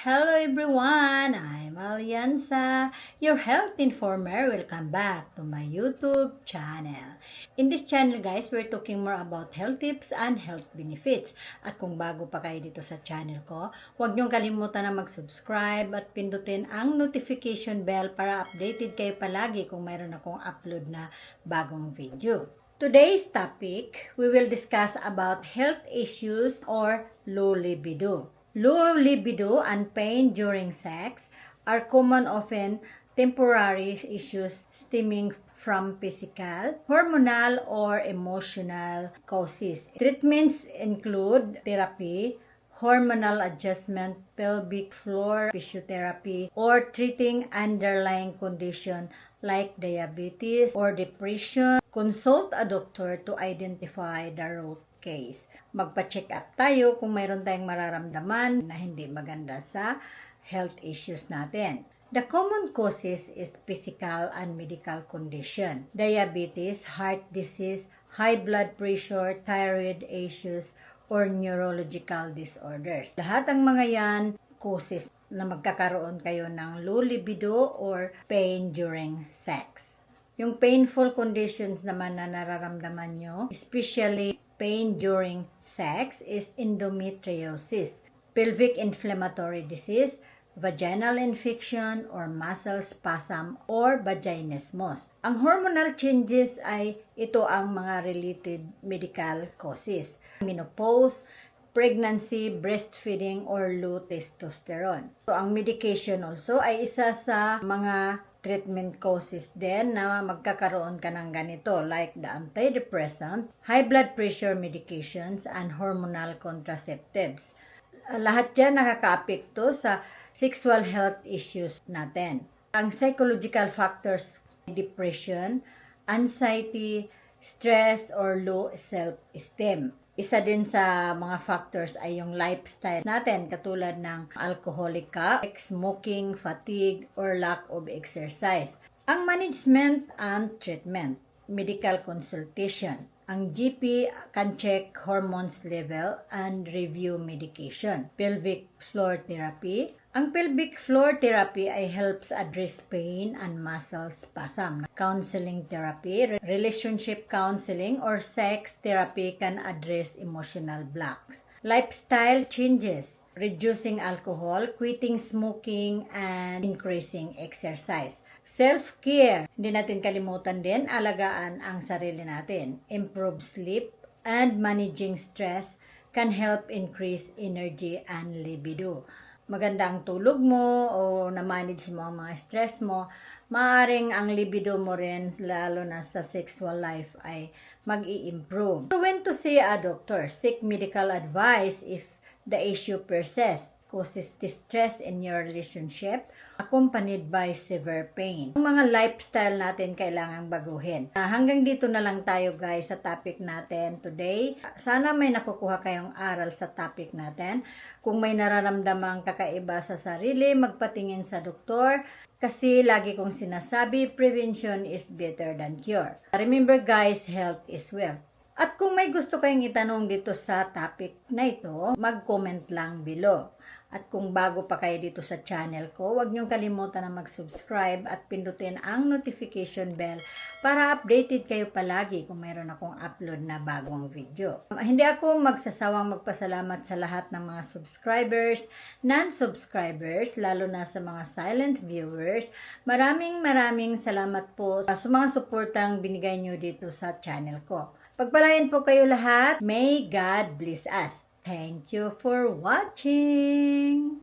Hello everyone, I'm Alianza, your health informer. Welcome back to my YouTube channel. In this channel guys, we're talking more about health tips and health benefits. At kung bago pa kayo dito sa channel ko, huwag niyong kalimutan na mag-subscribe at pindutin ang notification bell para updated kayo palagi kung mayroon akong upload na bagong video. Today's topic, we will discuss about health issues or low libido. Low libido and pain during sex are common, often temporary issues stemming from physical, hormonal, or emotional causes. Treatments include therapy, hormonal adjustment, pelvic floor physiotherapy, or treating underlying condition like diabetes or depression. Consult a doctor to identify the root case. Magpa-check up tayo kung mayroon tayong mararamdaman na hindi maganda sa health issues natin. The common causes is physical and medical condition. Diabetes, heart disease, high blood pressure, thyroid issues, or neurological disorders. Lahat ng mga yan causes na magkakaroon kayo ng low libido or pain during sex. Yung painful conditions naman na nararamdaman nyo, especially pain during sex, is endometriosis, pelvic inflammatory disease, vaginal infection, or muscle spasm, or vaginismus. Ang hormonal changes ay ito ang mga related medical causes. Menopause, pregnancy, breastfeeding, or low testosterone. So, ang medication also ay isa sa mga treatment causes din na magkakaroon ka ng ganito, like the antidepressant, high blood pressure medications, and hormonal contraceptives. Lahat yan nakaka-apekto sa sexual health issues natin. Ang psychological factors, depression, anxiety, stress, or low self-esteem. Isa din sa mga factors ay yung lifestyle natin, katulad ng alcoholic ka, smoking, fatigue, or lack of exercise. Ang management and treatment, medical consultation. Ang GP can check hormones level and review medication. Pelvic floor therapy. Ang pelvic floor therapy ay helps address pain and muscle spasm. Counseling therapy, relationship counseling, or sex therapy can address emotional blocks. Lifestyle changes, reducing alcohol, quitting smoking, and increasing exercise. Self-care, hindi natin kalimutan din, alagaan ang sarili natin. Improve sleep and managing stress can help increase energy and libido. Maganda ang tulog mo o na-manage mo ang mga stress mo, maaaring ang libido mo rin, lalo na sa sexual life, ay mag-i-improve. So when to see a doctor? Seek medical advice if the issue persists, causes distress in your relationship, accompanied by severe pain. Ang mga lifestyle natin kailangang baguhin. Hanggang dito na lang tayo guys sa topic natin today. Sana may nakukuha kayong aral sa topic natin. Kung may nararamdamang kakaiba sa sarili, magpatingin sa doktor. Kasi lagi kong sinasabi, prevention is better than cure. Remember guys, health is wealth. At kung may gusto kayong itanong dito sa topic na ito, mag-comment lang below. At kung bago pa kayo dito sa channel ko, huwag niyong kalimutan na mag-subscribe at pindutin ang notification bell para updated kayo palagi kung mayroon akong upload na bagong video. Hindi ako magsasawang magpasalamat sa lahat ng mga subscribers, non-subscribers, lalo na sa mga silent viewers. Maraming salamat po sa mga suportang binigay niyo dito sa channel ko. Pagpalain po kayo lahat. May God bless us. Thank you for watching.